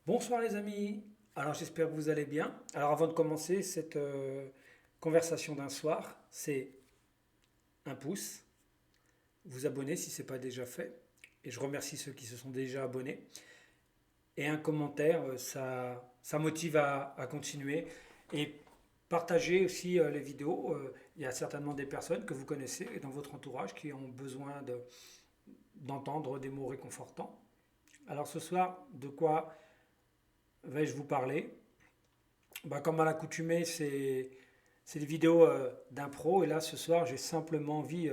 Bonsoir les amis, alors j'espère que vous allez bien. Alors avant de commencer cette conversation d'un soir, c'est un pouce, vous abonner si ce n'est pas déjà fait, et je remercie ceux qui se sont déjà abonnés, et un commentaire, ça motive à continuer, et partagez aussi les vidéos. Il y a certainement des personnes que vous connaissez et dans votre entourage qui ont besoin d'entendre des mots réconfortants. Alors ce soir, de quoi vais-je vous parler? Comme à l'accoutumée, c'est des vidéos d'impro. Et là, ce soir, j'ai simplement envie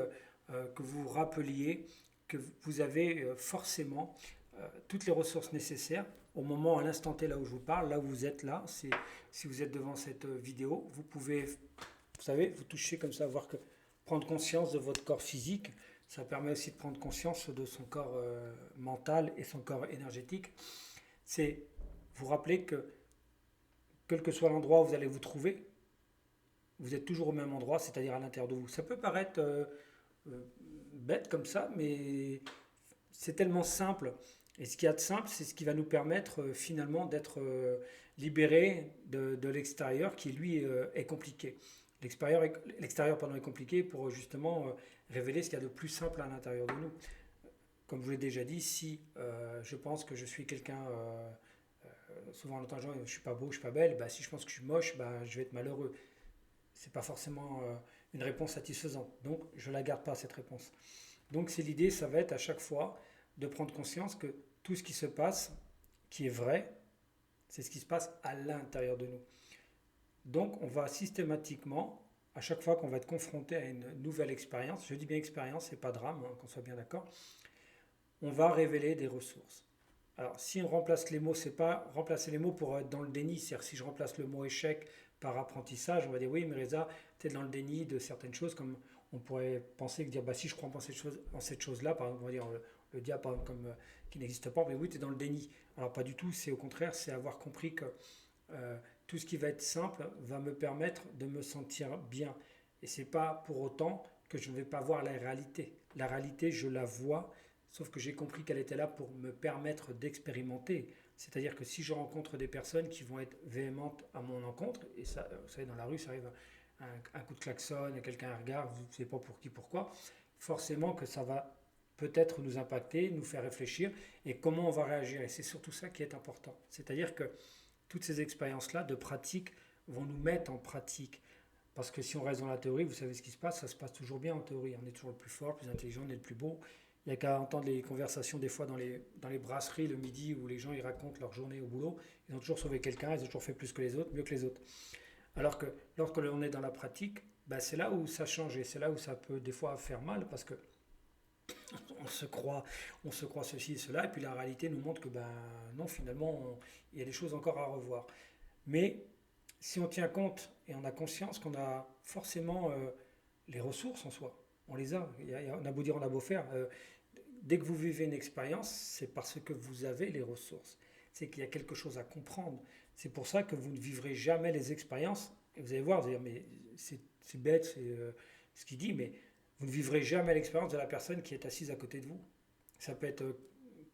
que vous vous rappeliez que vous avez forcément toutes les ressources nécessaires au moment, à l'instant T, là où je vous parle, là où vous êtes là. Si vous êtes devant cette vidéo, vous pouvez, vous savez, vous toucher comme ça, voir que prendre conscience de votre corps physique. Ça permet aussi de prendre conscience de son corps mental et son corps énergétique. C'est vous rappeler que quel que soit l'endroit où vous allez vous trouver, vous êtes toujours au même endroit, c'est-à-dire à l'intérieur de vous. Ça peut paraître euh, bête comme ça, mais c'est tellement simple. Et ce qu'il y a de simple, c'est ce qui va nous permettre finalement d'être libérés de l'extérieur qui, lui, est compliqué. L'extérieur pardon, est compliqué pour justement révéler ce qu'il y a de plus simple à l'intérieur de nous. Comme je vous l'ai déjà dit, si je pense que je suis quelqu'un souvent on entend gens, je suis pas beau, je suis pas belle, bah, si je pense que je suis moche, bah, je vais être malheureux. C'est pas forcément une réponse satisfaisante. Donc je la garde pas cette réponse. Donc c'est l'idée, ça va être à chaque fois de prendre conscience que tout ce qui se passe, qui est vrai, c'est ce qui se passe à l'intérieur de nous. Donc on va systématiquement, à chaque fois qu'on va être confronté à une nouvelle expérience, je dis bien expérience, c'est pas drame, hein, qu'on soit bien d'accord, on va révéler des ressources. Alors, si on remplace les mots, c'est pas remplacer les mots pour être dans le déni. C'est-à-dire, si je remplace le mot échec par apprentissage, on va dire oui, mais Reza, tu es dans le déni de certaines choses, comme on pourrait penser que dire bah, si je crois en cette chose-là, par exemple, on va dire le diable, par exemple, comme, qui n'existe pas, mais oui, tu es dans le déni. Alors, pas du tout, c'est au contraire, c'est avoir compris que tout ce qui va être simple va me permettre de me sentir bien. Et c'est pas pour autant que je ne vais pas voir la réalité. La réalité, je la vois, sauf que j'ai compris qu'elle était là pour me permettre d'expérimenter. C'est-à-dire que si je rencontre des personnes qui vont être véhémentes à mon encontre, et ça, vous savez, dans la rue, ça arrive un coup de klaxon, quelqu'un un regard, vous ne savez pas pour qui, pourquoi, forcément que ça va peut-être nous impacter, nous faire réfléchir, et comment on va réagir. Et c'est surtout ça qui est important. C'est-à-dire que toutes ces expériences-là de pratique vont nous mettre en pratique. Parce que si on reste dans la théorie, vous savez ce qui se passe, ça se passe toujours bien en théorie. On est toujours le plus fort, le plus intelligent, on est le plus beau. Il n'y a qu'à entendre les conversations des fois dans les brasseries le midi où les gens ils racontent leur journée au boulot. Ils ont toujours sauvé quelqu'un, ils ont toujours fait plus que les autres, mieux que les autres. Alors que lorsque l'on est dans la pratique, bah, c'est là où ça change et c'est là où ça peut des fois faire mal parce que on se croit, on se croit ceci et cela et puis la réalité nous montre que ben non finalement il y a des choses encore à revoir. Mais si on tient compte et on a conscience qu'on a forcément les ressources en soi, on les a. On a beau dire, on a beau faire. Dès que vous vivez une expérience, c'est parce que vous avez les ressources. C'est qu'il y a quelque chose à comprendre. C'est pour ça que vous ne vivrez jamais les expériences. Et vous allez voir, vous allez dire, mais c'est bête, c'est ce qu'il dit, mais vous ne vivrez jamais l'expérience de la personne qui est assise à côté de vous. Ça peut être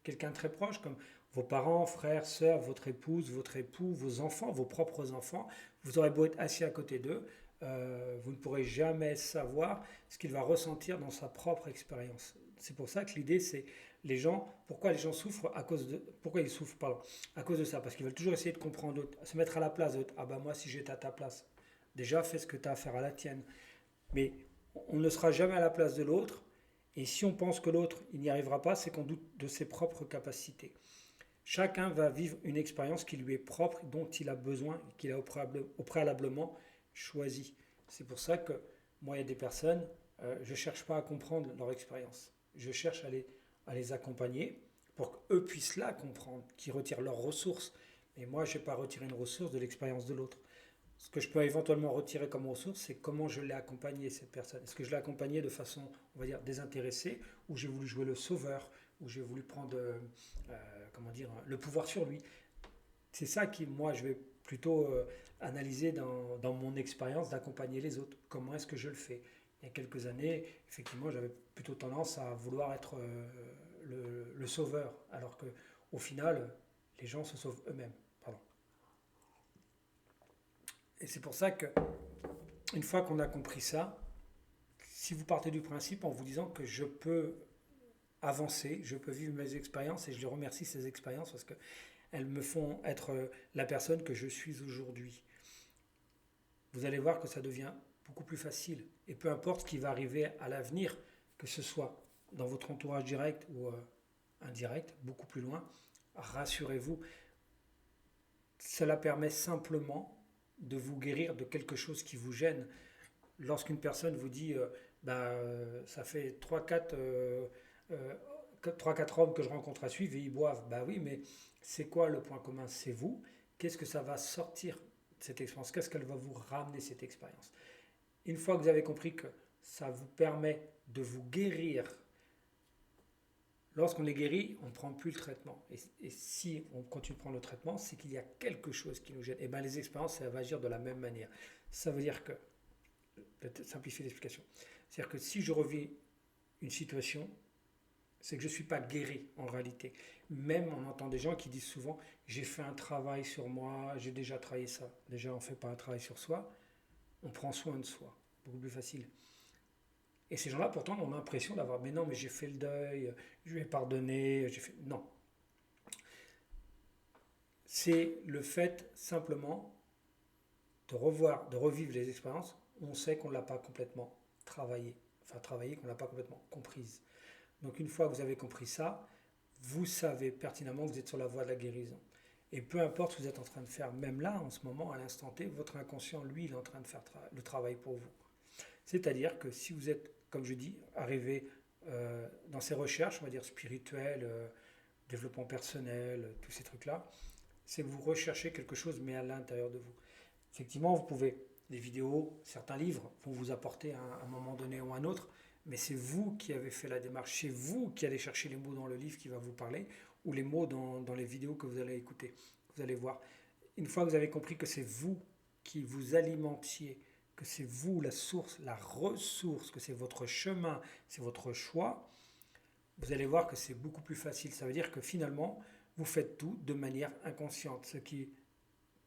quelqu'un de très proche, comme vos parents, frères, sœurs, votre épouse, votre époux, vos enfants, vos propres enfants. Vous aurez beau être assis à côté d'eux, vous ne pourrez jamais savoir ce qu'il va ressentir dans sa propre expérience. C'est pour ça que l'idée, c'est les gens, pourquoi les gens souffrent à cause de, pourquoi ils souffrent, pardon, à cause de ça, parce qu'ils veulent toujours essayer de comprendre l'autre, se mettre à la place de l'autre. Ah bah moi, si j'étais à ta place, déjà fais ce que tu as à faire à la tienne. Mais on ne sera jamais à la place de l'autre, et si on pense que l'autre, il n'y arrivera pas, c'est qu'on doute de ses propres capacités. Chacun va vivre une expérience qui lui est propre, dont il a besoin, qu'il a au préalablement choisi. C'est pour ça que moi, il y a des personnes, je ne cherche pas à comprendre leur expérience. Je cherche à les accompagner pour qu'eux puissent la comprendre, qu'ils retirent leurs ressources. Mais moi, je ne vais pas retirer une ressource de l'expérience de l'autre. Ce que je peux éventuellement retirer comme ressource, c'est comment je l'ai accompagné, cette personne. Est-ce que je l'ai accompagné de façon, on va dire, désintéressée, ou j'ai voulu jouer le sauveur, ou j'ai voulu prendre, comment dire, le pouvoir sur lui. C'est ça qui, moi, je vais plutôt analyser dans mon expérience d'accompagner les autres. Comment est-ce que je le fais? Il y a quelques années, effectivement, j'avais plutôt tendance à vouloir être le sauveur, alors que au final, Les gens se sauvent eux-mêmes. Pardon. Et c'est pour ça que, une fois qu'on a compris ça, si vous partez du principe en vous disant que je peux avancer, je peux vivre mes expériences, et je les remercie ces expériences parce qu'elles me font être la personne que je suis aujourd'hui. Vous allez voir que ça devient beaucoup plus facile. Et peu importe ce qui va arriver à l'avenir, que ce soit dans votre entourage direct ou indirect, beaucoup plus loin, rassurez-vous, cela permet simplement de vous guérir de quelque chose qui vous gêne. Lorsqu'une personne vous dit ça fait 3-4 hommes que je rencontre à suivre et ils boivent, bah oui, mais c'est quoi le point commun? C'est vous. Qu'est-ce que ça va sortir de cette expérience? Qu'est-ce qu'elle va vous ramener cette expérience? Une fois que vous avez compris que ça vous permet de vous guérir, lorsqu'on est guéri, on ne prend plus le traitement. Et si on continue de prendre le traitement, c'est qu'il y a quelque chose qui nous gêne. Et bien les expériences, ça va agir de la même manière. Ça veut dire que, je vais simplifier l'explication, c'est-à-dire que si je revis une situation, c'est que je ne suis pas guéri en réalité. Même on entend des gens qui disent souvent j'ai fait un travail sur moi, j'ai déjà travaillé ça. Déjà on ne fait pas un travail sur soi, on prend soin de soi. Beaucoup plus facile. Et ces gens-là pourtant ont l'impression d'avoir mais non mais j'ai fait le deuil, je lui ai pardonné, j'ai fait. Non. C'est le fait simplement de revoir, de revivre les expériences où on sait qu'on ne l'a pas complètement travaillé. Enfin travaillé, qu'on ne l'a pas complètement comprise. Donc une fois que vous avez compris ça, vous savez pertinemment que vous êtes sur la voie de la guérison. Et peu importe ce que vous êtes en train de faire, même là, en ce moment, à l'instant T, votre inconscient, lui, il est en train de faire le travail pour vous. C'est-à-dire que si vous êtes, comme je dis, arrivé dans ces recherches, on va dire spirituelles, développement personnel, tous ces trucs-là, c'est que vous recherchez quelque chose, mais à l'intérieur de vous. Effectivement, vous pouvez, des vidéos, certains livres vont vous apporter à un moment donné ou à un autre, mais c'est vous qui avez fait la démarche, c'est vous qui allez chercher les mots dans le livre qui va vous parler, ou les mots dans les vidéos que vous allez écouter. Vous allez voir. Une fois que vous avez compris que c'est vous qui vous alimentiez, que c'est vous la source, la ressource, que c'est votre chemin, c'est votre choix, vous allez voir que c'est beaucoup plus facile. Ça veut dire que finalement, vous faites tout de manière inconsciente. Ce qui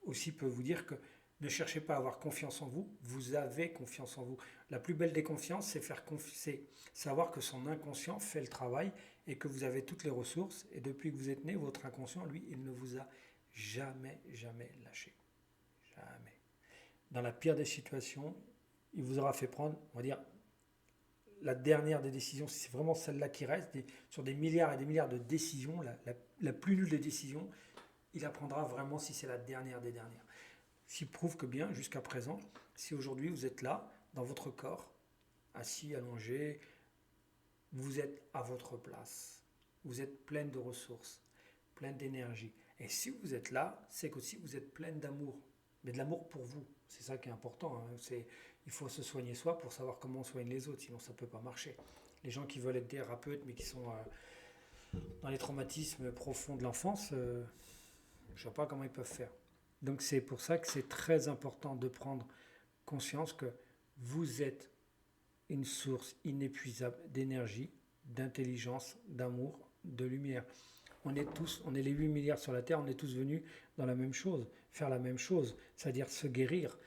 aussi peut vous dire que ne cherchez pas à avoir confiance en vous, vous avez confiance en vous. La plus belle des confiances, c'est savoir que son inconscient fait le travail et que vous avez toutes les ressources. Et depuis que vous êtes né, votre inconscient, lui, il ne vous a jamais, jamais lâché. Jamais. Dans la pire des situations, il vous aura fait prendre, on va dire, la dernière des décisions, si c'est vraiment celle-là qui reste, sur des milliards et des milliards de décisions, la plus nulle des décisions, il apprendra vraiment si c'est la dernière des dernières. Ce qui prouve que bien, jusqu'à présent, si aujourd'hui vous êtes là, dans votre corps, assis, allongé, vous êtes à votre place. Vous êtes pleine de ressources, pleine d'énergie. Et si vous êtes là, c'est qu'aussi vous êtes pleine d'amour. Mais de l'amour pour vous. C'est ça qui est important. Il faut se soigner soi pour savoir comment on soigne les autres, sinon ça ne peut pas marcher. Les gens qui veulent être thérapeutes, mais qui sont dans les traumatismes profonds de l'enfance, je ne sais pas comment ils peuvent faire. Donc c'est pour ça que c'est très important de prendre conscience que vous êtes une source inépuisable d'énergie, d'intelligence, d'amour, de lumière. On est les 8 milliards sur la Terre, on est tous venus dans la même chose, faire la même chose, c'est-à-dire se guérir,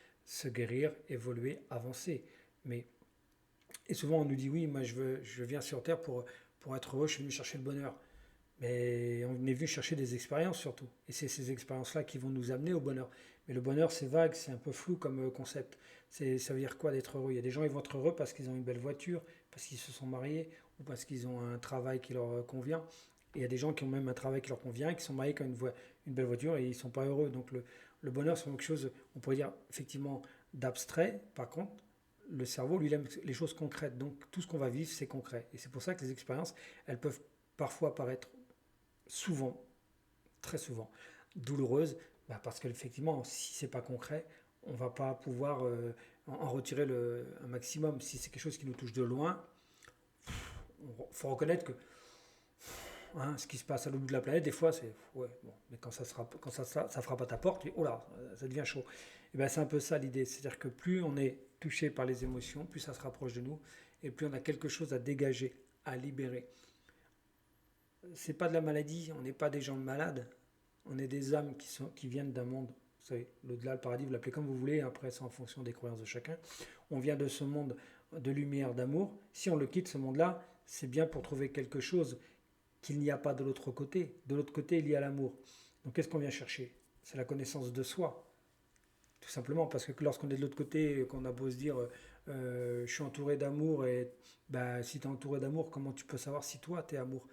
évoluer, avancer. Et souvent on nous dit oui, moi je viens sur Terre pour être heureux, je suis venu chercher le bonheur. Mais on est venu chercher des expériences surtout. Et c'est ces expériences-là qui vont nous amener au bonheur. Mais le bonheur, c'est vague, c'est un peu flou comme concept. Ça veut dire quoi d'être heureux? Il y a des gens qui vont être heureux parce qu'ils ont une belle voiture, parce qu'ils se sont mariés, ou parce qu'ils ont un travail qui leur convient. Et il y a des gens qui ont même un travail qui leur convient, qui sont mariés qui ont une belle voiture et ils ne sont pas heureux. Donc le bonheur, c'est quelque chose, on pourrait dire effectivement d'abstrait. Par contre, le cerveau, lui, il aime les choses concrètes. Donc tout ce qu'on va vivre, c'est concret. Et c'est pour ça que les expériences, elles peuvent parfois paraître souvent, très souvent, douloureuse, parce qu'effectivement, si c'est pas concret, on va pas pouvoir en retirer un maximum. Si c'est quelque chose qui nous touche de loin, il faut reconnaître que ce qui se passe à l'autre bout de la planète, des fois, c'est ouais, bon, mais quand ça frappe à ta porte, oh là, ça devient chaud. Et ben c'est un peu ça l'idée, c'est-à-dire que plus on est touché par les émotions, plus ça se rapproche de nous, et plus on a quelque chose à dégager, à libérer. C'est pas de la maladie, on n'est pas des gens malades, On est des âmes qui viennent d'un monde, vous savez, l'au-delà, le paradis, vous l'appelez comme vous voulez, après c'est en fonction des croyances de chacun. On vient de ce monde de lumière, d'amour. Si on le quitte, ce monde-là, c'est bien pour trouver quelque chose qu'il n'y a pas de l'autre côté. De l'autre côté, il y a l'amour. Donc qu'est-ce qu'on vient chercher? C'est la connaissance de soi. Tout simplement parce que lorsqu'on est de l'autre côté, qu'on a beau se dire je suis entouré d'amour, et bah, si tu es entouré d'amour, comment tu peux savoir si toi tu es amour?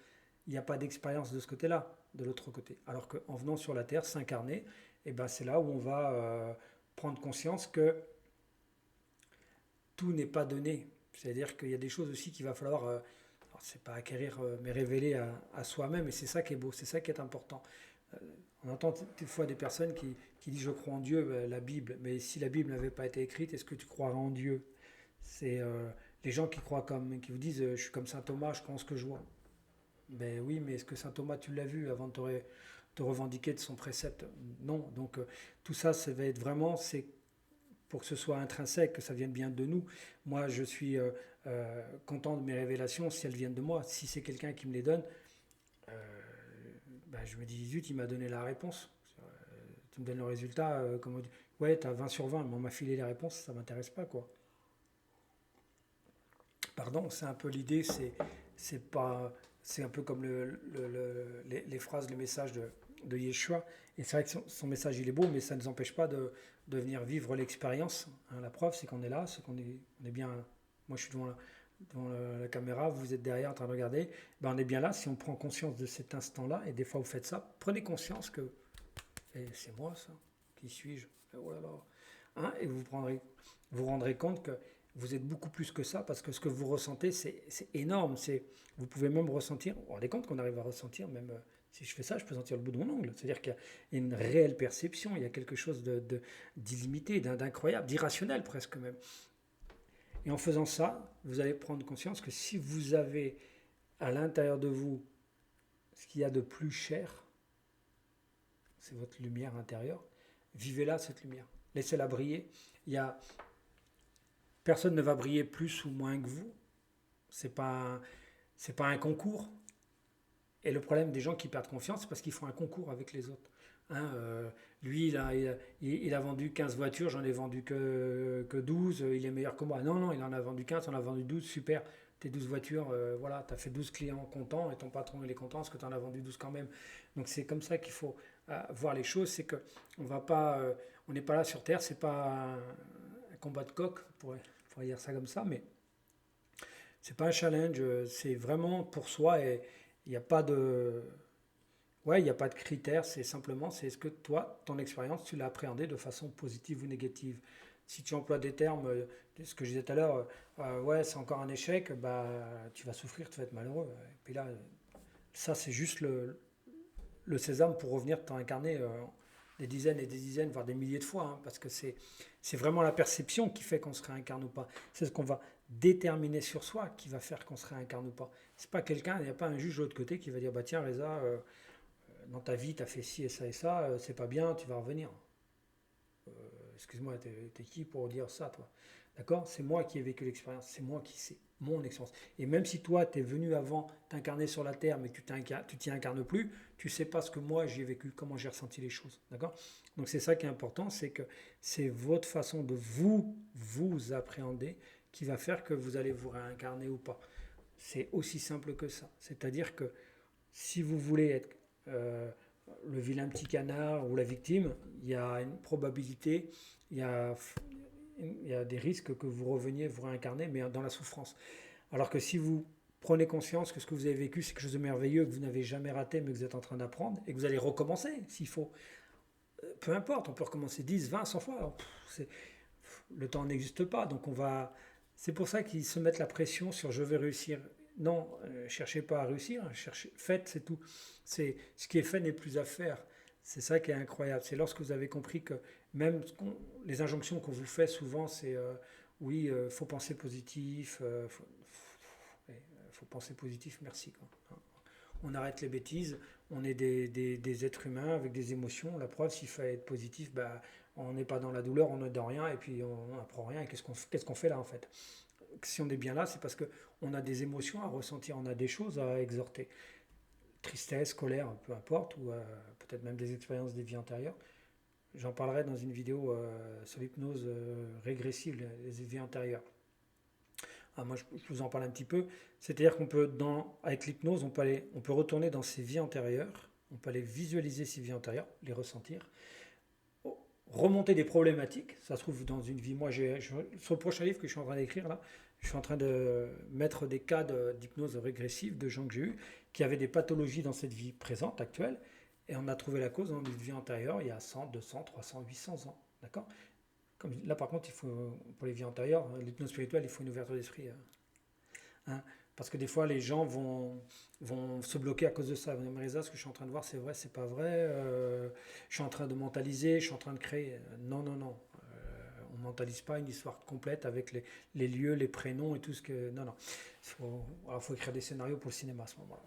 Il n'y a pas d'expérience de ce côté-là, de l'autre côté. Alors qu'en venant sur la Terre, s'incarner, et ben c'est là où on va prendre conscience que tout n'est pas donné. C'est-à-dire qu'il y a des choses aussi qu'il va falloir, c'est pas acquérir, mais révéler à soi-même, et c'est ça qui est beau, c'est ça qui est important. Euh, on entend des fois des personnes qui disent je crois en Dieu, ben, la Bible, mais si la Bible n'avait pas été écrite, est-ce que tu croirais en Dieu? C'est les gens qui croient comme, qui vous disent je suis comme saint Thomas, je crois en ce que je vois. Ben oui, mais est-ce que saint Thomas tu l'as vu avant de te revendiquer de son précepte? Non. Donc tout ça, ça va être vraiment, c'est pour que ce soit intrinsèque, que ça vienne bien de nous. Moi, je suis content de mes révélations si elles viennent de moi. Si c'est quelqu'un qui me les donne, euh, ben, je me dis, zut, il m'a donné la réponse. Tu me donnes le résultat, comme on dit, ouais, t'as 20 sur 20, mais on m'a filé les réponses, ça m'intéresse pas, quoi. Pardon, c'est un peu l'idée, c'est pas, c'est un peu comme les phrases, le message de Yeshua. Et c'est vrai que son message il est beau, mais ça ne nous empêche pas de venir vivre l'expérience. Hein, la preuve, c'est qu'on est là, c'est on est bien. Moi, je suis devant la caméra, vous êtes derrière en train de regarder. Ben, on est bien là. Si on prend conscience de cet instant-là, et des fois vous faites ça, prenez conscience que c'est moi ça, qui suis-je? Oh là là. Hein, et vous rendrez compte que vous êtes beaucoup plus que ça, parce que ce que vous ressentez, c'est énorme. Vous pouvez même ressentir, vous vous rendez compte qu'on arrive à ressentir, même si je fais ça, je peux sentir le bout de mon ongle. C'est-à-dire qu'il y a une réelle perception, il y a quelque chose d'illimité, d'incroyable, d'irrationnel presque même. Et en faisant ça, vous allez prendre conscience que si vous avez à l'intérieur de vous ce qu'il y a de plus cher, c'est votre lumière intérieure, vivez-la, cette lumière. Laissez-la briller. Il y a, personne ne va briller plus ou moins que vous. C'est pas un concours. Et le problème des gens qui perdent confiance, c'est parce qu'ils font un concours avec les autres. Hein, lui, il a vendu 15 voitures, j'en ai vendu que 12, il est meilleur que moi. Non, non, il en a vendu 15, on a vendu 12, super. Tes 12 voitures, voilà, tu as fait 12 clients contents et ton patron il est content parce que tu en as vendu 12 quand même. Donc c'est comme ça qu'il faut voir les choses, c'est que on n'est pas là sur Terre, c'est pas un combat de coq, pour dire ça comme ça, mais c'est pas un challenge, c'est vraiment pour soi, et il n'y a pas de, ouais, il n'y a pas de critères, c'est simplement, c'est ce que toi, ton expérience, tu l'as appréhendé de façon positive ou négative. Si tu emploies des termes, ce que je disais tout à l'heure, ouais, c'est encore un échec, bah, tu vas souffrir, tu vas être malheureux. Et puis là, ça, c'est juste le sésame pour revenir t'incarner des dizaines et des dizaines, voire des milliers de fois, hein, parce que c'est vraiment la perception qui fait qu'on se réincarne ou pas. C'est ce qu'on va déterminer sur soi qui va faire qu'on se réincarne ou pas. C'est pas quelqu'un, il n'y a pas un juge de l'autre côté qui va dire bah tiens Reza, dans ta vie tu as fait ci et ça, c'est pas bien, tu vas revenir. Euh, Excuse-moi, t'es qui pour dire ça, toi? D'accord? C'est moi qui ai vécu l'expérience, c'est moi qui sais, mon expérience. Et même si toi, tu es venu avant t'incarner sur la Terre, mais que tu t'y incarnes plus, tu sais pas ce que moi j'ai vécu, comment j'ai ressenti les choses. D'accord? Donc c'est ça qui est important, c'est que c'est votre façon de vous appréhender qui va faire que vous allez vous réincarner ou pas. C'est aussi simple que ça. C'est-à-dire que si vous voulez être le vilain petit canard ou la victime, il y a une probabilité, il y a, il y a des risques que vous reveniez vous réincarner, mais dans la souffrance. Alors que si vous prenez conscience que ce que vous avez vécu, c'est quelque chose de merveilleux, que vous n'avez jamais raté, mais que vous êtes en train d'apprendre, et que vous allez recommencer s'il faut, peu importe, on peut recommencer 10, 20, 100 fois. Alors, le temps n'existe pas, donc on va. C'est pour ça qu'ils se mettent la pression sur je vais réussir. Non, cherchez pas à réussir, cherchez, faites, c'est tout. C'est ce qui est fait n'est plus à faire. C'est ça qui est incroyable. C'est lorsque vous avez compris que même les injonctions qu'on vous fait souvent, c'est oui, faut penser positif, faut penser positif, merci, quoi. On arrête les bêtises, on est des êtres humains avec des émotions. La preuve, s'il fallait être positif, bah, on n'est pas dans la douleur, on n'est dans rien, et puis on n'apprend rien. Et qu'est-ce qu'on fait là, en fait? Si on est bien là, c'est parce qu'on a des émotions à ressentir, on a des choses à exhorter. tristesse, colère, peu importe, ou peut-être même des expériences des vies antérieures. J'en parlerai dans une vidéo sur l'hypnose régressive, les vies antérieures. Moi, je vous en parle un petit peu. C'est-à-dire qu'on peut, avec l'hypnose, on peut retourner dans ses vies antérieures, on peut aller visualiser ses vies antérieures, les ressentir, remonter des problématiques. Ça se trouve dans une vie. Moi, sur le prochain livre que je suis en train d'écrire là, je suis en train de mettre des cas d'hypnose régressive de gens que j'ai eus qui avaient des pathologies dans cette vie présente, actuelle, et on a trouvé la cause dans une vie antérieure il y a 100, 200, 300, 800 ans. D'accord. Là, par contre, pour les vies antérieures, l'hypnose spirituelle, il faut une ouverture d'esprit. Hein. Parce que des fois, les gens vont se bloquer à cause de ça. Ils vont dire, Marisa, ce que je suis en train de voir, c'est vrai, c'est pas vrai. Je suis en train de mentaliser, je suis en train de créer. Non, non, non. On ne mentalise pas une histoire complète avec les lieux, les prénoms et tout ce que. Non, non. Alors, il faut écrire des scénarios pour le cinéma à ce moment-là.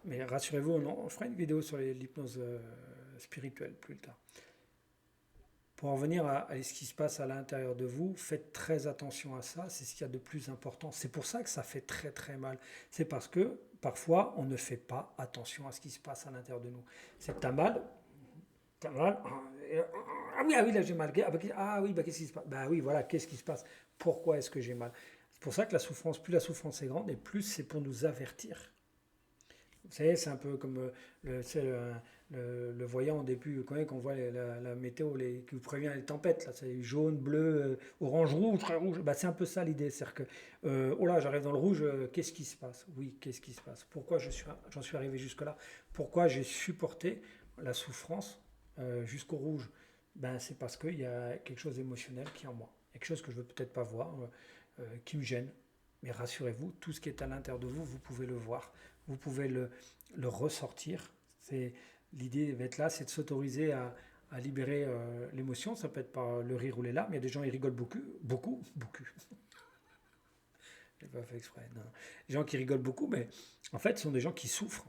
Mais rassurez-vous, on fera une vidéo sur l'hypnose spirituelle plus tard. Pour en venir à ce qui se passe à l'intérieur de vous, faites très attention à ça, c'est ce qu'il y a de plus important. C'est pour ça que ça fait très très mal. C'est parce que parfois on ne fait pas attention à ce qui se passe à l'intérieur de nous. C'est que t'as mal, ah oui, là j'ai mal. Ah oui, bah, qu'est-ce qui se passe? Bah oui, voilà, qu'est-ce qui se passe? Pourquoi est-ce que j'ai mal? C'est pour ça que la souffrance, plus la souffrance est grande, et plus c'est pour nous avertir. Vous savez, c'est un peu comme le voyant au début, quand on voit la météo qui vous prévient les tempêtes, là, c'est jaune, bleu, orange, rouge, très rouge. Bah, c'est un peu ça l'idée. C'est-à-dire que, oh là, j'arrive dans le rouge, qu'est-ce qui se passe? Oui, qu'est-ce qui se passe? Pourquoi j'en suis arrivé jusque-là? Pourquoi j'ai supporté la souffrance jusqu'au rouge? Ben, c'est parce qu'il y a quelque chose d'émotionnel qui est en moi. Quelque chose que je ne veux peut-être pas voir, qui me gêne. Mais rassurez-vous, tout ce qui est à l'intérieur de vous, vous pouvez le voir, vous pouvez le ressortir. L'idée va être là, c'est de s'autoriser à libérer l'émotion. Ça peut être par le rire ou les larmes. Il y a des gens qui rigolent beaucoup, beaucoup, beaucoup. Je n'ai pas fait exprès. Non. Les gens qui rigolent beaucoup, mais en fait, ce sont des gens qui souffrent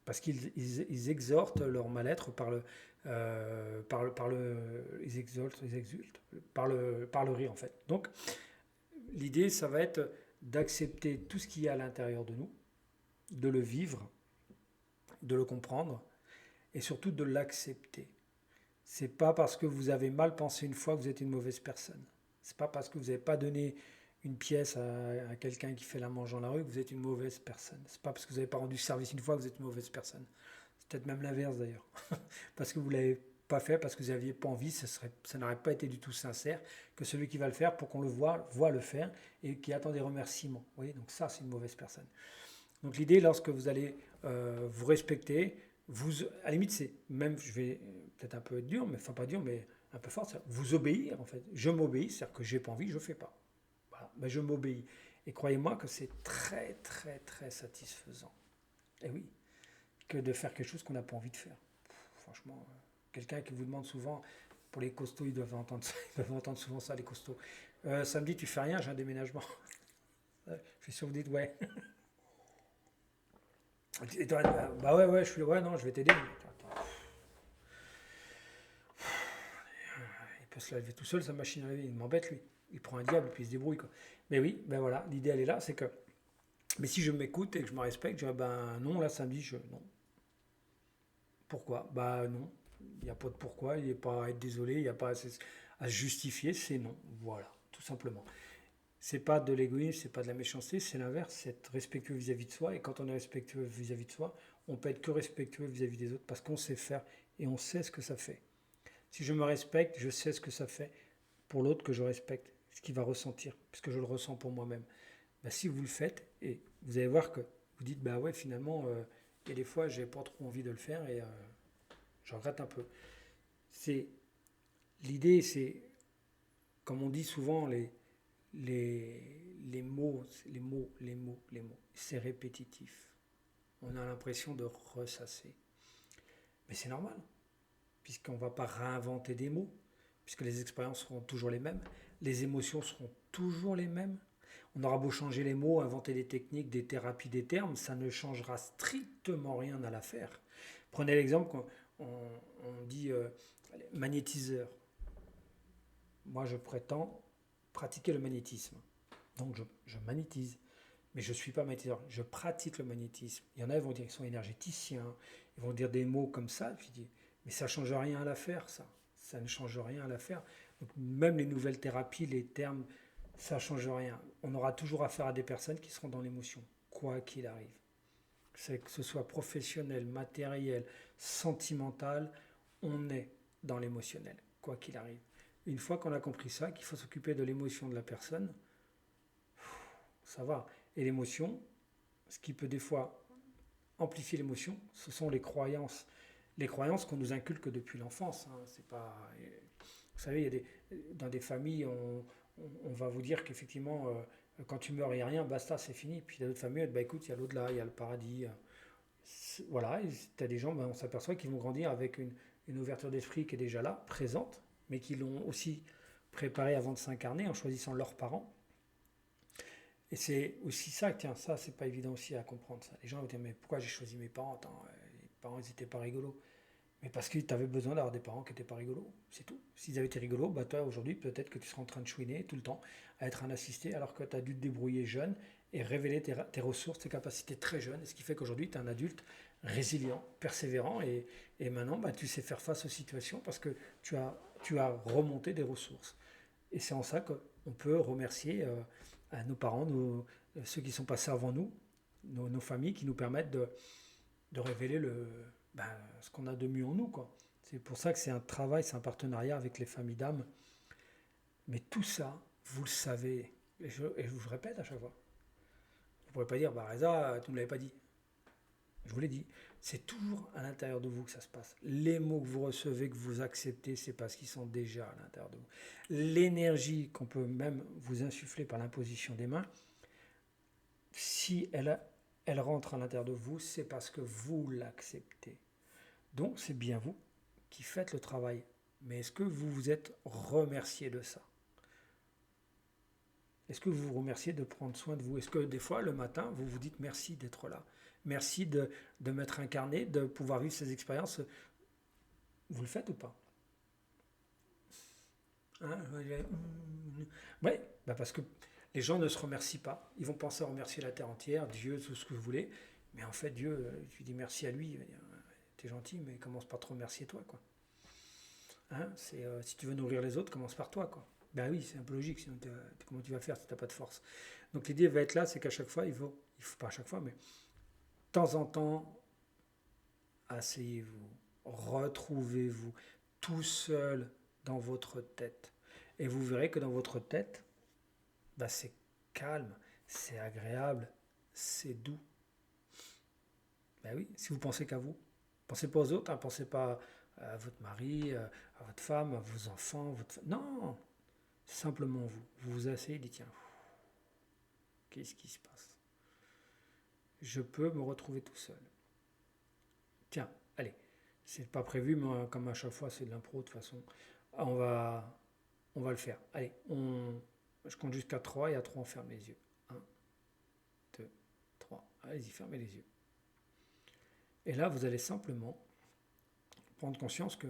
parce qu'ils exhortent leur mal-être ils exultent par le rire en fait. Donc, l'idée, ça va être d'accepter tout ce qu'il y a à l'intérieur de nous, de le vivre, de le comprendre et surtout de l'accepter. C'est pas parce que vous avez mal pensé une fois que vous êtes une mauvaise personne. C'est pas parce que vous n'avez pas donné une pièce à quelqu'un qui fait la manche dans la rue que vous êtes une mauvaise personne. C'est pas parce que vous n'avez pas rendu service une fois que vous êtes une mauvaise personne. C'est peut-être même l'inverse d'ailleurs. Parce que vous l'avez pas fait, parce que vous n'aviez pas envie, ça n'aurait pas été du tout sincère que celui qui va le faire pour qu'on le voit le faire et qui attend des remerciements. Vous voyez, donc ça c'est une mauvaise personne. Donc l'idée, lorsque vous allez vous respecter, à la limite, c'est même, je vais peut-être un peu être dur, mais enfin pas dur, mais un peu fort, c'est vous obéir en fait. Je m'obéis, c'est-à-dire que j'ai pas envie, je fais pas. Voilà, mais je m'obéis. Et croyez-moi que c'est très très très satisfaisant. Et oui, que de faire quelque chose qu'on n'a pas envie de faire. Franchement, quelqu'un qui vous demande souvent, pour les costauds, ils doivent entendre ça, ils doivent entendre souvent ça, les costauds. Samedi, tu fais rien, j'ai un déménagement. Je suis sûr que vous dites ouais. Et toi, bah ouais, non, je vais t'aider. Il peut se laver tout seul, sa machine à laver, il m'embête lui. Il prend un diable et puis il se débrouille quoi. Mais oui, ben voilà, l'idée elle est là, c'est que. Mais si je m'écoute et que je me respecte, je dis ben non, là samedi, non. Pourquoi? Bah non. Il n'y a pas de pourquoi, il n'y a pas à être désolé, il n'y a pas à se justifier, c'est non. Voilà, tout simplement. C'est pas de l'égoïsme, c'est pas de la méchanceté, c'est l'inverse, c'est être respectueux vis-à-vis de soi. Et quand on est respectueux vis-à-vis de soi, on peut être que respectueux vis-à-vis des autres parce qu'on sait faire et on sait ce que ça fait. Si je me respecte, je sais ce que ça fait pour l'autre que je respecte, ce qu'il va ressentir, puisque je le ressens pour moi-même. Bah, si vous le faites, et vous allez voir que vous dites, bah ouais, finalement, il y a des fois, j'ai pas trop envie de le faire et je regrette un peu. L'idée, c'est, comme on dit souvent, les mots, c'est répétitif. On a l'impression de ressasser. Mais c'est normal, puisqu'on ne va pas réinventer des mots, puisque les expériences seront toujours les mêmes, les émotions seront toujours les mêmes. On aura beau changer les mots, inventer des techniques, des thérapies, des termes, ça ne changera strictement rien à l'affaire. Prenez l'exemple quand on dit magnétiseur. Moi, je prétends pratiquer le magnétisme. Donc, je magnétise. Mais je ne suis pas magnétiseur, je pratique le magnétisme. Il y en a qui vont dire qu'ils sont énergéticiens, ils vont dire des mots comme ça. Je dis, mais ça ne change rien à l'affaire, ça. Ça ne change rien à l'affaire. Donc, même les nouvelles thérapies, les termes, ça ne change rien. On aura toujours affaire à des personnes qui seront dans l'émotion, quoi qu'il arrive. C'est que ce soit professionnel, matériel, sentimental, on est dans l'émotionnel, quoi qu'il arrive. Une fois qu'on a compris ça, qu'il faut s'occuper de l'émotion de la personne, ça va. Et l'émotion, ce qui peut des fois amplifier l'émotion, ce sont les croyances. Les croyances qu'on nous inculque depuis l'enfance. Hein. C'est pas, vous savez, dans des familles, on va vous dire qu'effectivement, quand tu meurs, il n'y a rien, basta, c'est fini. Puis dans d'autres familles, bah, écoute, il y a l'au-delà, il y a le paradis. Voilà, tu as des gens, ben, on s'aperçoit qu'ils vont grandir avec une ouverture d'esprit qui est déjà là, présente, mais qui l'ont aussi préparée avant de s'incarner en choisissant leurs parents. Et c'est aussi ça, tiens, ça, c'est pas évident aussi à comprendre. Ça. Les gens vont dire, mais pourquoi j'ai choisi mes parents? Attends, les parents, ils n'étaient pas rigolos. Mais parce que tu avais besoin d'avoir des parents qui n'étaient pas rigolos, c'est tout. S'ils avaient été rigolos, bah toi, aujourd'hui, peut-être que tu seras en train de chouiner tout le temps, à être un assisté, alors que tu as dû te débrouiller jeune et révéler tes ressources, tes capacités très jeunes. Et ce qui fait qu'aujourd'hui, tu es un adulte résilient, persévérant, et maintenant, bah, tu sais faire face aux situations parce que tu as remonté des ressources. Et c'est en ça qu'on peut remercier à nos parents, ceux qui sont passés avant nous, nos familles qui nous permettent de révéler ben, ce qu'on a de mieux en nous. Quoi. C'est pour ça que c'est un travail, c'est un partenariat avec les familles d'âme. Mais tout ça, vous le savez, et je vous le répète à chaque fois. Vous ne pourrez pas dire, bah Reza, tu ne me l'avais pas dit. Je vous l'ai dit, c'est toujours à l'intérieur de vous que ça se passe. Les mots que vous recevez, que vous acceptez, c'est parce qu'ils sont déjà à l'intérieur de vous. L'énergie qu'on peut même vous insuffler par l'imposition des mains, si elle rentre à l'intérieur de vous, c'est parce que vous l'acceptez. Donc c'est bien vous qui faites le travail. Mais est-ce que vous vous êtes remercié de ça? Est-ce que vous vous remerciez de prendre soin de vous? Est-ce que des fois, le matin, vous vous dites merci d'être là? Merci de m'être incarné, de pouvoir vivre ces expériences. Vous le faites ou pas? Hein? Oui, bah parce que les gens ne se remercient pas. Ils vont penser à remercier la terre entière, Dieu, tout ce que vous voulez. Mais en fait, Dieu, tu dis merci à lui. Il va dire, t'es gentil, mais commence par te remercier toi, quoi. Hein, si tu veux nourrir les autres, commence par toi, quoi. Ben oui, c'est un peu logique. Sinon, comment tu vas faire si tu n'as pas de force? Donc l'idée va être là, c'est qu'à chaque fois, il faut pas à chaque fois, mais de temps en temps, asseyez-vous, retrouvez-vous tout seul dans votre tête. Et vous verrez que dans votre tête, ben c'est calme, c'est agréable, c'est doux. Ben oui, si vous pensez qu'à vous, pensez pas aux autres, hein, pensez pas à votre mari, à votre femme, à vos enfants. Non, simplement vous. Vous vous asseyez et dites, tiens, qu'est-ce qui se passe? Je peux me retrouver tout seul. Tiens, allez, c'est pas prévu, mais comme à chaque fois c'est de l'impro de toute façon, on va, on va le faire. Allez, je compte jusqu'à 3 et à 3 on ferme les yeux. Un, 2, 3. Allez-y, fermez les yeux. Et là, vous allez simplement prendre conscience que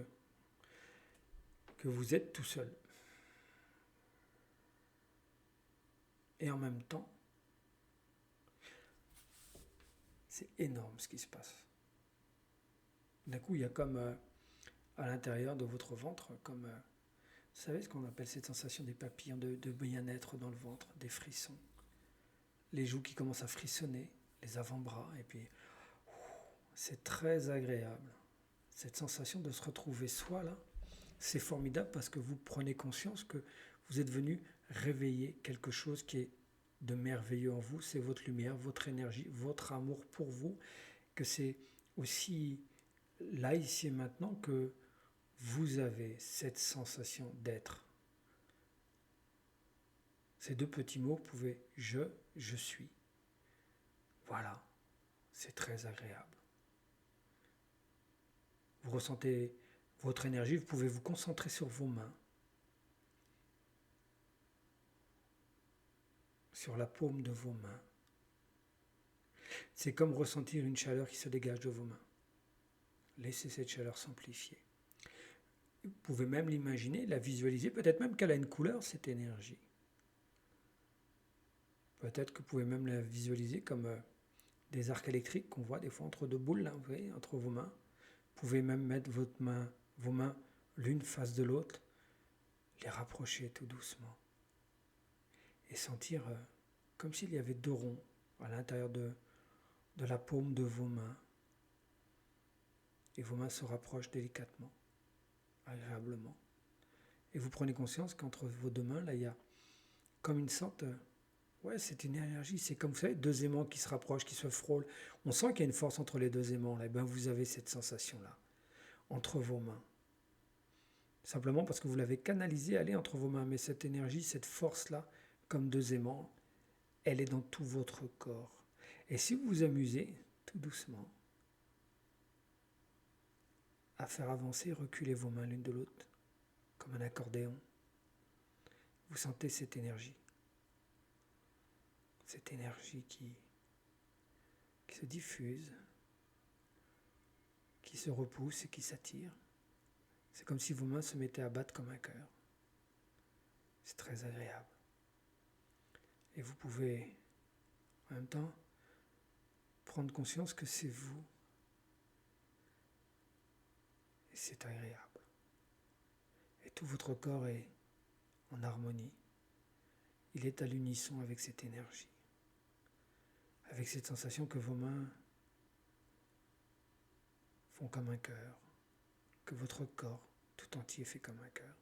vous êtes tout seul. Et en même temps, c'est énorme ce qui se passe. D'un coup, il y a comme à l'intérieur de votre ventre, comme, vous savez ce qu'on appelle cette sensation des papillons, de bien-être dans le ventre, des frissons. Les joues qui commencent à frissonner, les avant-bras, et puis c'est très agréable. Cette sensation de se retrouver soi, là, c'est formidable parce que vous prenez conscience que vous êtes venu réveiller quelque chose qui est de merveilleux en vous, c'est votre lumière, votre énergie, votre amour pour vous, que c'est aussi là, ici et maintenant que vous avez cette sensation d'être. Ces deux petits mots, vous pouvez je suis. Voilà, c'est très agréable. Vous ressentez votre énergie, vous pouvez vous concentrer sur vos mains, sur la paume de vos mains. C'est comme ressentir une chaleur qui se dégage de vos mains. Laissez cette chaleur s'amplifier. Vous pouvez même l'imaginer, la visualiser, peut-être même qu'elle a une couleur, cette énergie. Peut-être que vous pouvez même la visualiser comme des arcs électriques qu'on voit des fois entre deux boules, là, vous voyez, entre vos mains. Vous pouvez même mettre vos mains l'une face de l'autre, les rapprocher tout doucement et sentir comme s'il y avait deux ronds à l'intérieur de la paume de vos mains. Et vos mains se rapprochent délicatement, agréablement. Et vous prenez conscience qu'entre vos deux mains, là, il y a comme une sorte... ouais, c'est une énergie. C'est comme, vous savez, deux aimants qui se rapprochent, qui se frôlent. On sent qu'il y a une force entre les deux aimants. Là. Et bien, vous avez cette sensation-là, entre vos mains. Simplement parce que vous l'avez canalisée, elle est entre vos mains. Mais cette énergie, cette force-là, comme deux aimants, elle est dans tout votre corps. Et si vous vous amusez, tout doucement, à faire avancer, reculer vos mains l'une de l'autre, comme un accordéon, vous sentez cette énergie qui se diffuse, qui se repousse et qui s'attire. C'est comme si vos mains se mettaient à battre comme un cœur. C'est très agréable. Et vous pouvez, en même temps, prendre conscience que c'est vous. Et c'est agréable. Et tout votre corps est en harmonie. Il est à l'unisson avec cette énergie. Avec cette sensation que vos mains font comme un cœur. Que votre corps tout entier fait comme un cœur.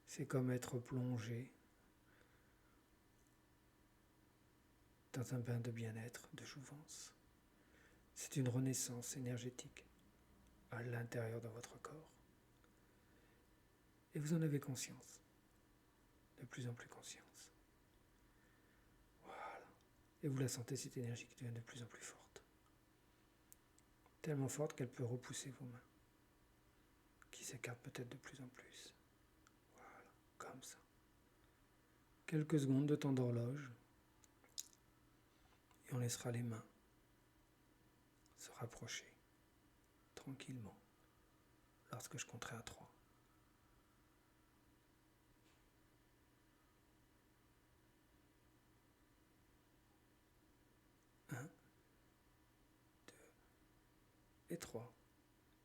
C'est comme être plongé dans un bain de bien-être, de jouvence. C'est une renaissance énergétique à l'intérieur de votre corps. Et vous en avez conscience, de plus en plus conscience. Voilà. Et vous la sentez, cette énergie qui devient de plus en plus forte. Tellement forte qu'elle peut repousser vos mains, qui s'écartent peut-être de plus en plus. Voilà, comme ça. Quelques secondes de temps d'horloge, et on laissera les mains se rapprocher tranquillement lorsque je compterai à 3. 1, 2 et 3,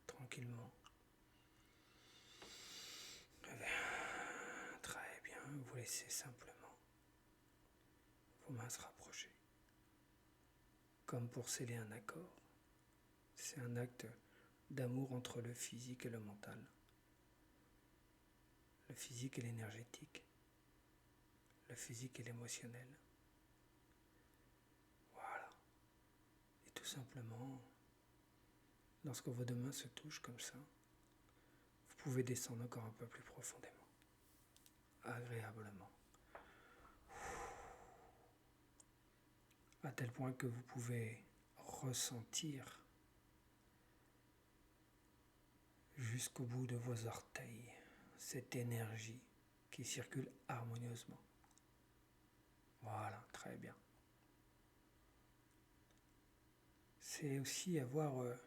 tranquillement. Très bien, vous laissez simplement vos mains se rapprocher. Comme pour sceller un accord, c'est un acte d'amour entre le physique et le mental. Le physique et l'énergétique. Le physique et l'émotionnel. Voilà. Et tout simplement, lorsque vos deux mains se touchent comme ça, vous pouvez descendre encore un peu plus profondément, agréablement. À tel point que vous pouvez ressentir jusqu'au bout de vos orteils cette énergie qui circule harmonieusement. Voilà, très bien. C'est aussi avoir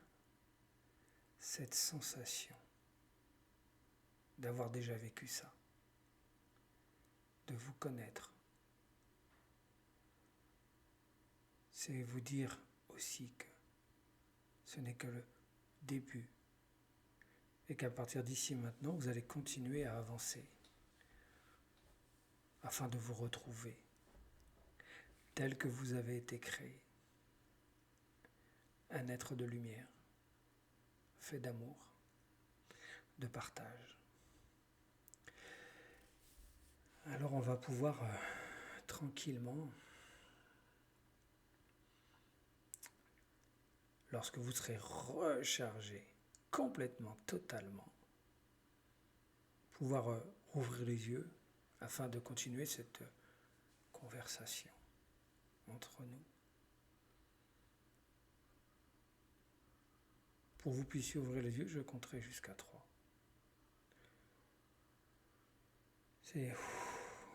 cette sensation d'avoir déjà vécu ça, de vous connaître. C'est vous dire aussi que ce n'est que le début et qu'à partir d'ici et maintenant, vous allez continuer à avancer afin de vous retrouver tel que vous avez été créé, un être de lumière, fait d'amour, de partage. Alors on va pouvoir tranquillement, lorsque vous serez rechargé complètement, totalement, pouvoir rouvrir les yeux afin de continuer cette conversation entre nous. Pour que vous puissiez ouvrir les yeux, je compterai jusqu'à 3.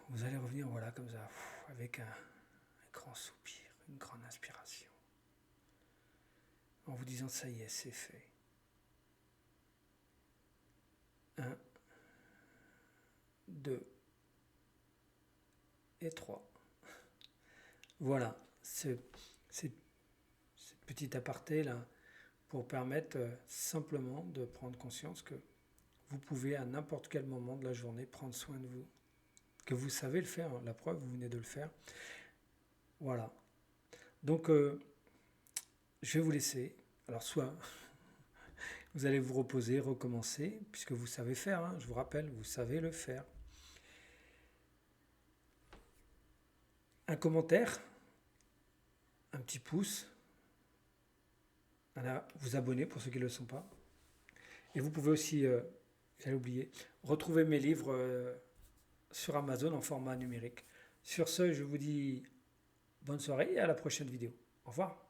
Vous allez revenir, voilà, comme ça, avec un grand soupir, une grande inspiration, en vous disant, ça y est, c'est fait. 1, 2, et 3. Voilà, c'est petit aparté là pour permettre simplement de prendre conscience que vous pouvez à n'importe quel moment de la journée prendre soin de vous, que vous savez le faire, hein. La preuve, vous venez de le faire. Voilà. Donc, je vais vous laisser. Alors, soit vous allez vous reposer, recommencer, puisque vous savez faire, hein, je vous rappelle, vous savez le faire. Un commentaire, un petit pouce, vous abonner pour ceux qui ne le sont pas. Et vous pouvez aussi, j'allais oublier, retrouver mes livres sur Amazon en format numérique. Sur ce, je vous dis bonne soirée et à la prochaine vidéo. Au revoir.